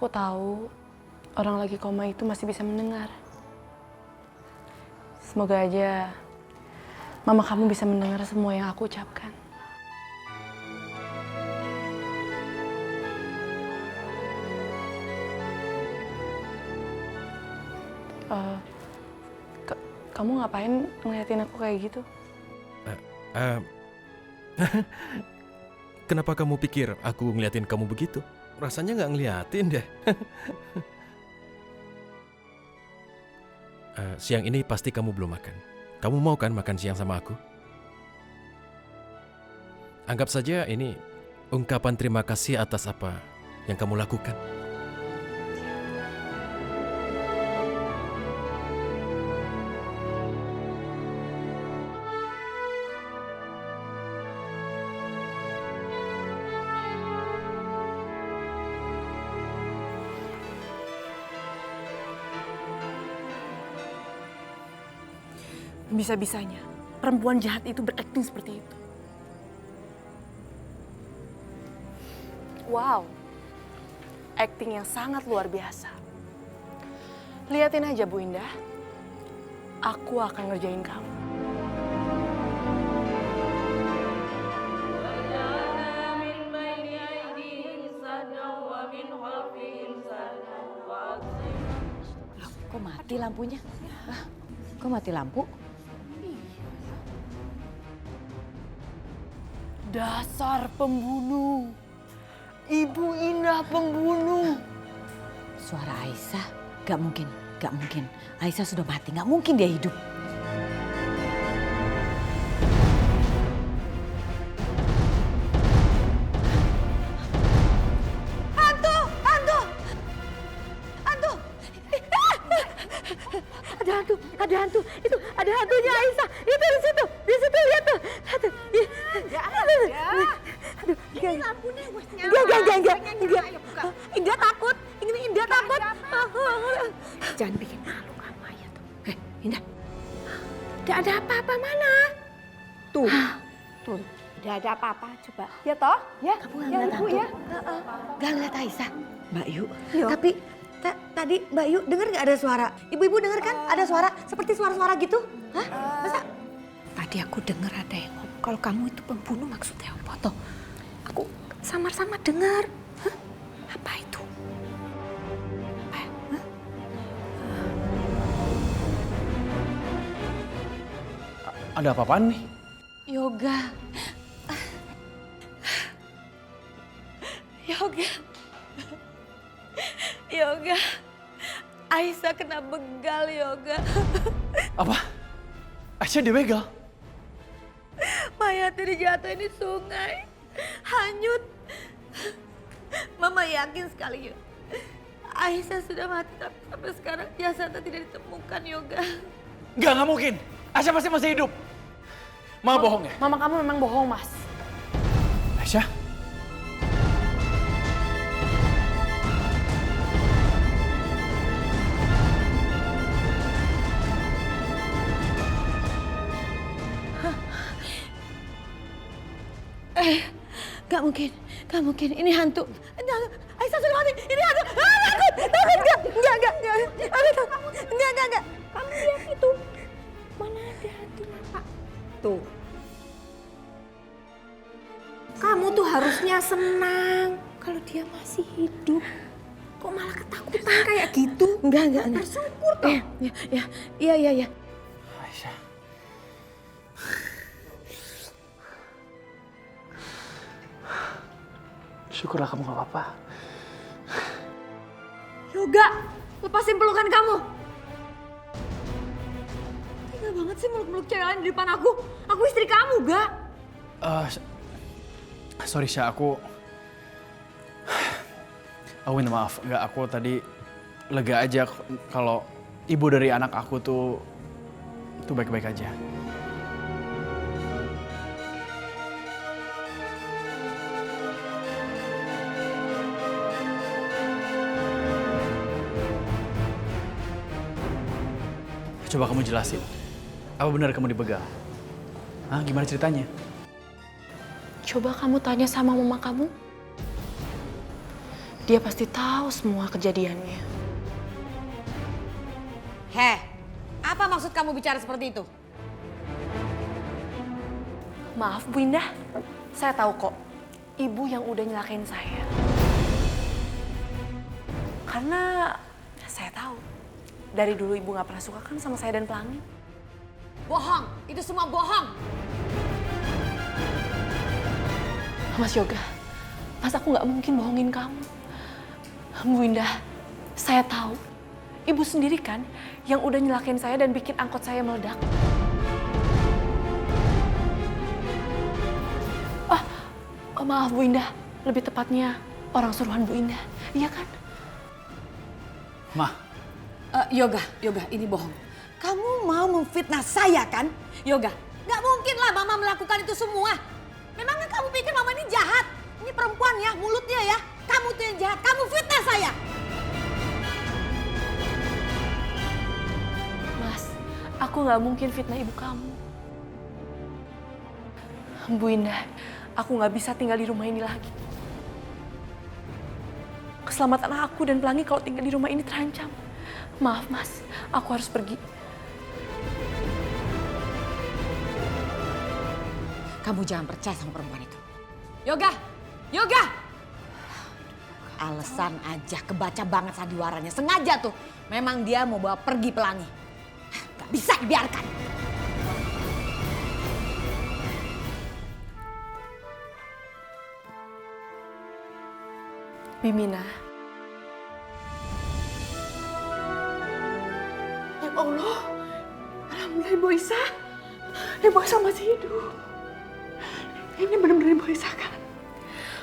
aku tahu orang lagi koma itu masih bisa mendengar. Semoga aja mama kamu bisa mendengar semua yang aku ucapkan. Kamu ngapain ngeliatin aku kayak gitu? Kenapa kamu pikir aku ngeliatin kamu begitu? Rasanya nggak ngeliatin deh. Siang ini pasti kamu belum makan. Kamu mau kan makan siang sama aku? Anggap saja ini ungkapan terima kasih atas apa yang kamu lakukan. Bisa-bisanya perempuan jahat itu berakting seperti itu. Wow, akting yang sangat luar biasa. Liatin aja Bu Indah, aku akan ngerjain kamu. Kok mati lampunya? Kok mati lampu? Dasar pembunuh. Ibu Indah pembunuh. Suara Aisyah? Gak mungkin, gak mungkin. Aisyah sudah mati, gak mungkin dia hidup. Hantu! Hantu! Hantu! Ada hantu, ada hantu. Itu ada hantunya Aisyah. Itu di situ lihat tuh. Aduh, aduh, ini lampunya wes nyala. Enggak. Indah takut. Ini Indah takut. Jangan bikin malu kamu aja tuh. Indah. Tidak ada apa-apa mana? Tuh. Tidak ada apa-apa. Coba. Ya toh? Ya. Kamu gak ngeliat hantu? Ya. Gak ngeliat Aisyah? Mbak Yu, Yo. tapi tadi Mbak Yu dengar gak ada suara? Ibu-ibu dengar kan ada suara seperti suara-suara gitu? Hah? Masa? Tadi aku dengar ada yang ngomong kalau kamu itu pembunuh, maksudnya apa toh? Aku samar-samar dengar. Hah? Apa itu? Apa ya? Hah? Ada apa-apaan nih? Yoga. Yoga. Yoga. Aisyah kena begal, Yoga. Apa? Aisyah dibegal? Mayatnya dijatuhin di sungai. Hanyut. Mama yakin sekali, Yoga. Aisyah sudah mati, tapi sampai sekarang jasadnya tidak ditemukan, Yoga. Nggak mungkin. Aisyah pasti masih hidup. Mama bohong ya? Mama kamu memang bohong, Mas. Aisyah? Gak mungkin, ini hantu. Aisyah sudah mati, ini hantu. Takut, enggak. Enggak. Kamu lihat itu, mana ada hantunya, Pak? Tuh. Kamu tuh harusnya senang kalau dia masih hidup. Kok malah ketakutan kayak gitu? Enggak. Bersyukur toh. Iya. Aisyah. Syukurlah kamu gak apa-apa. Yoga, lepasin pelukan kamu. Tega banget sih meluk-meluk cewek lain di depan aku. Aku istri kamu, Ga. Sorry Syah, aku minta maaf. Nggak, aku tadi lega aja kalau ibu dari anak aku tuh baik-baik aja. Coba kamu jelasin, apa benar kamu dibegal? Hah, gimana ceritanya? Coba kamu tanya sama mama kamu. Dia pasti tahu semua kejadiannya. Heh, apa maksud kamu bicara seperti itu? Maaf Bu Indah, saya tahu kok ibu yang udah nyelakain saya. Karena saya tahu dari dulu ibu nggak pernah suka kan sama saya dan Pelangi. Bohong, itu semua bohong. Mas Yoga, Mas aku nggak mungkin bohongin kamu. Bu Indah, saya tahu ibu sendiri kan yang udah nyelakain saya dan bikin angkot saya meledak. Oh, maaf Bu Indah, lebih tepatnya orang suruhan Bu Indah, iya kan? Ma, Yoga, ini bohong. Kamu mau memfitnah saya kan? Yoga, nggak mungkin lah Mama melakukan itu semua. Memangnya kamu pikir Mama ini jahat? Ini perempuan ya, mulutnya ya. Kamu tuh yang jahat, kamu fitnah saya. Mas, aku nggak mungkin fitnah ibu kamu. Bu Indah, aku nggak bisa tinggal di rumah ini lagi. Keselamatan aku dan Pelangi kalau tinggal di rumah ini terancam. Maaf Mas, aku harus pergi. Kamu jangan percaya sama perempuan itu. Yoga! Alasan aja, kebaca banget sandiwaranya. Sengaja tuh, memang dia mau bawa pergi Pelangi. Gak bisa dibiarkan. Bimina. Ya Allah, alhamdulillah Ibu Isa. Ibu Isa masih hidup. Ini benar-benar Ibu Isa kan?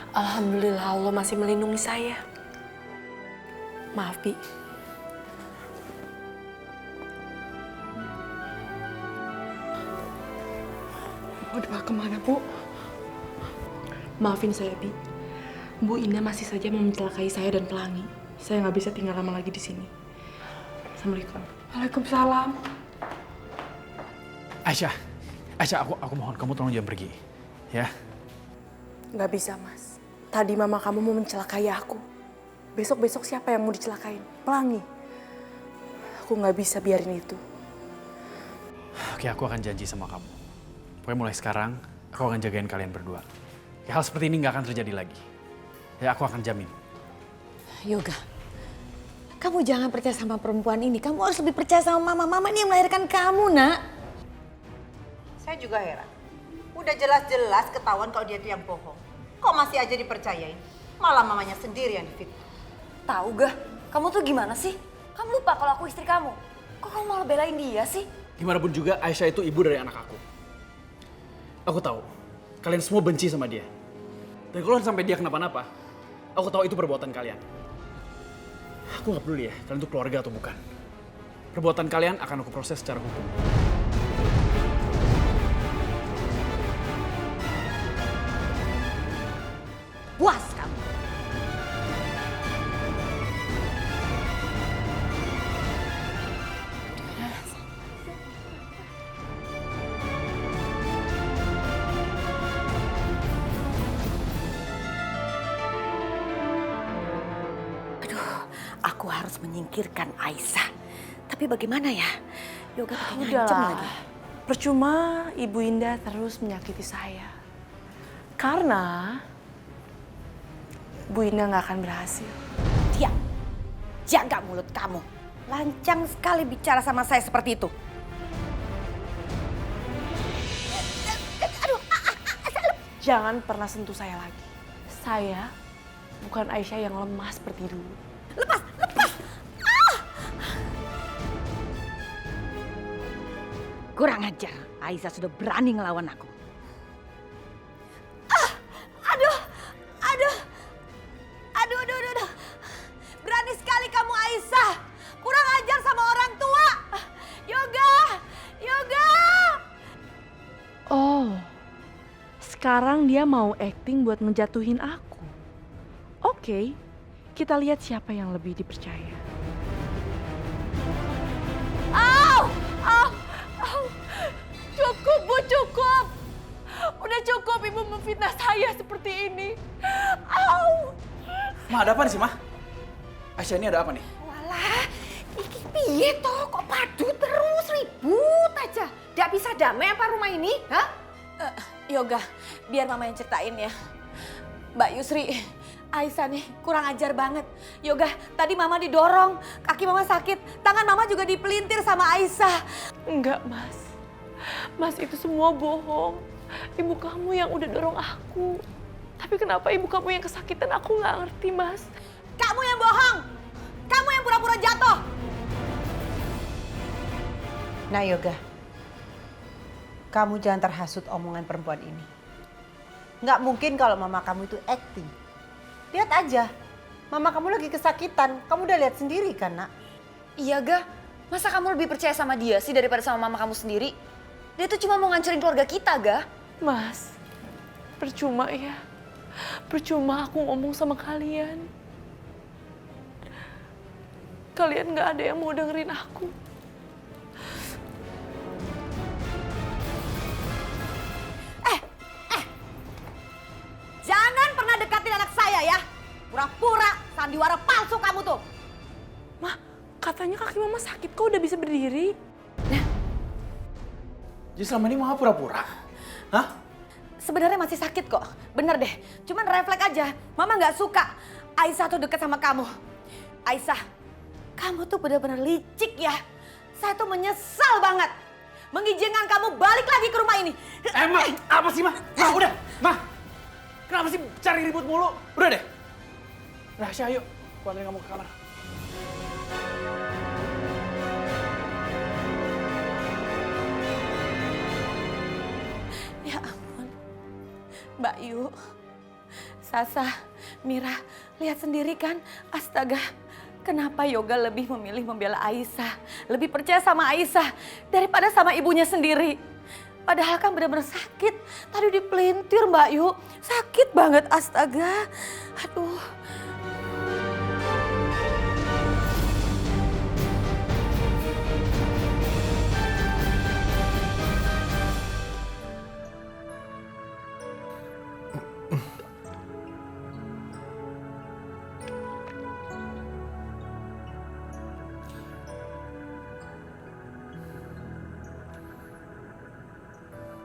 Alhamdulillah Allah masih melindungi saya. Maaf Bi. Mau dibawa kemana Bu? Maafin saya Bi. Bu Indah masih saja mencelakai saya dan Pelangi. Saya nggak bisa tinggal lama lagi di sini. Assalamualaikum. Waalaikumsalam. Aisyah, aku mohon kamu tolong jangan pergi, ya. Nggak bisa Mas. Tadi mama kamu mau mencelakai aku. Besok-besok siapa yang mau dicelakain? Pelangi. Aku nggak bisa biarin itu. Oke, aku akan janji sama kamu. Pokoknya mulai sekarang, aku akan jagain kalian berdua. Ya, hal seperti ini nggak akan terjadi lagi. Ya, aku akan jamin. Yoga, kamu jangan percaya sama perempuan ini. Kamu harus lebih percaya sama Mama. Mama ini yang melahirkan kamu, Nak. Saya juga heran. Udah jelas-jelas ketahuan kalau dia itu yang bohong. Kok masih aja dipercayain? Malah mamanya sendiri yang difitnah. Tahu gak? Kamu tuh gimana sih? Kamu lupa kalau aku istri kamu. Kok kamu malah belain dia sih? Gimana pun juga, Aisyah itu ibu dari anak aku. Aku tahu, kalian semua benci sama dia. Dan kalau sampai dia kenapa-napa, aku tahu itu perbuatan kalian. Aku nggak peduli ya, kalian itu keluarga atau bukan. Perbuatan kalian akan aku proses secara hukum. Puas kamu. Aku harus menyingkirkan Aisyah. Tapi bagaimana ya? Yoga pakai ngancem Udahlah. lagi. Percuma Ibu Indah terus menyakiti saya. Karena Bu Indah nggak akan berhasil. Diam. Jaga mulut kamu. Lancang sekali bicara sama saya seperti itu. Jangan pernah sentuh saya lagi. Saya bukan Aisyah yang lemah seperti dulu. Lepas. Kurang ajar. Aisyah sudah berani ngelawan aku. Aduh. Berani sekali kamu Aisyah. Kurang ajar sama orang tua. Yoga. Oh, sekarang dia mau acting buat ngejatuhin aku. Oke, kita lihat siapa yang lebih dipercaya. Cukup, Bu, cukup. Udah cukup Ibu memfitnah saya seperti ini. Ma, ada apa nih sih, Ma? Aisyah, ini ada apa nih? Walah, iki piye toh? Kok padu terus ribut aja? Nggak bisa damai apa rumah ini? Hah? Yoga, biar mama yang ceritain ya. Mbak Yusri, Aisyah nih kurang ajar banget. Yoga, tadi mama didorong, kaki mama sakit, tangan mama juga dipelintir sama Aisyah. Enggak, Mas. Mas, itu semua bohong. Ibu kamu yang udah dorong aku. Tapi kenapa ibu kamu yang kesakitan, aku nggak ngerti, Mas. Kamu yang bohong, kamu yang pura-pura jatuh. Nah Yoga, kamu jangan terhasut omongan perempuan ini. Nggak mungkin kalau mama kamu itu acting. Lihat aja, mama kamu lagi kesakitan. Kamu udah lihat sendiri kan, Nak? Iya, Ga. Masa kamu lebih percaya sama dia sih daripada sama mama kamu sendiri? Dia tuh cuma mau ngancurin keluarga kita, Ga. Mas, percuma ya. Percuma aku ngomong sama kalian. Kalian nggak ada yang mau dengerin aku. Jangan pernah dekatin anak saya ya. Pura-pura sandiwara palsu kamu tuh. Mah, katanya kaki mama sakit, kok udah bisa berdiri? Jadi selama ini Mama pura-pura? Hah? Sebenarnya masih sakit kok, bener deh. Cuman refleks aja, mama nggak suka Aisyah tuh deket sama kamu. Aisyah, kamu tuh benar-benar licik ya. Saya tuh menyesal banget mengizinkan kamu balik lagi ke rumah ini. Ma, apa sih, Ma? Ma, udah, Ma. Kenapa sih cari ribut mulu? Udah deh. Aisyah, ayo. Aku anterin kamu ke kamar. Ya ampun, Mbak Yu, Sasa, Mira, lihat sendiri kan, astaga. Kenapa Yoga lebih memilih membela Aisyah, lebih percaya sama Aisyah daripada sama ibunya sendiri. Padahal kan benar-benar sakit, tadi dipelintir Mbak Yu, sakit banget astaga. Aduh.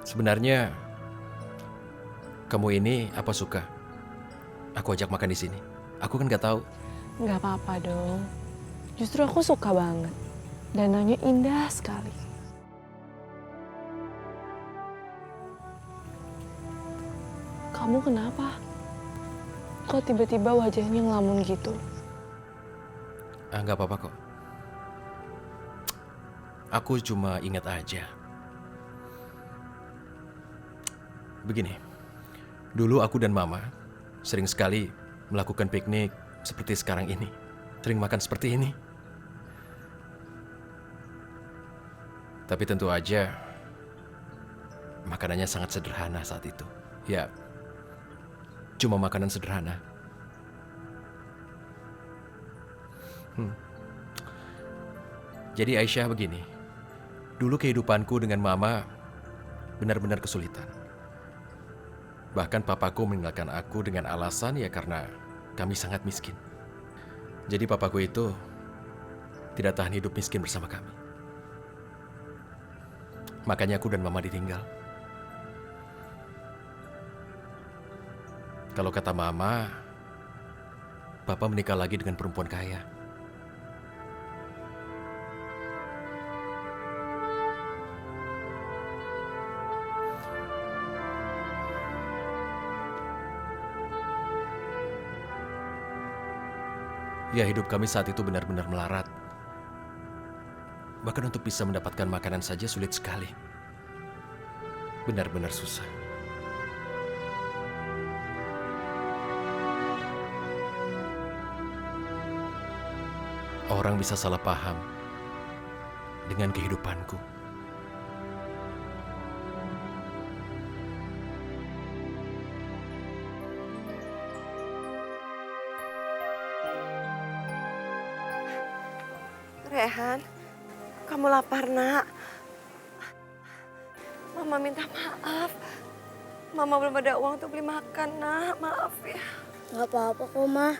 Sebenarnya kamu ini apa suka aku ajak makan di sini? Aku kan nggak tahu. Nggak apa-apa dong. Justru aku suka banget. Danaunya indah sekali. Kamu kenapa? Kok tiba-tiba wajahnya ngelamun gitu? Nggak apa-apa kok. Aku cuma ingat aja. Begini, dulu aku dan Mama sering sekali melakukan piknik seperti sekarang ini. Sering makan seperti ini. Tapi tentu aja makanannya sangat sederhana saat itu. Ya, cuma makanan sederhana. Jadi Aisyah begini, dulu kehidupanku dengan Mama benar-benar kesulitan. Bahkan papaku meninggalkan aku dengan alasan ya karena kami sangat miskin. Jadi papaku itu tidak tahan hidup miskin bersama kami. Makanya aku dan Mama ditinggal. Kalau kata Mama, Papa menikah lagi dengan perempuan kaya. Ya, hidup kami saat itu benar-benar melarat. Bahkan untuk bisa mendapatkan makanan saja sulit sekali. Benar-benar susah. Orang bisa salah paham dengan kehidupanku. Rehan, kamu lapar, Nak. Mama minta maaf. Mama belum ada uang untuk beli makan, Nak. Maaf ya. Gak apa-apa kok, Ma.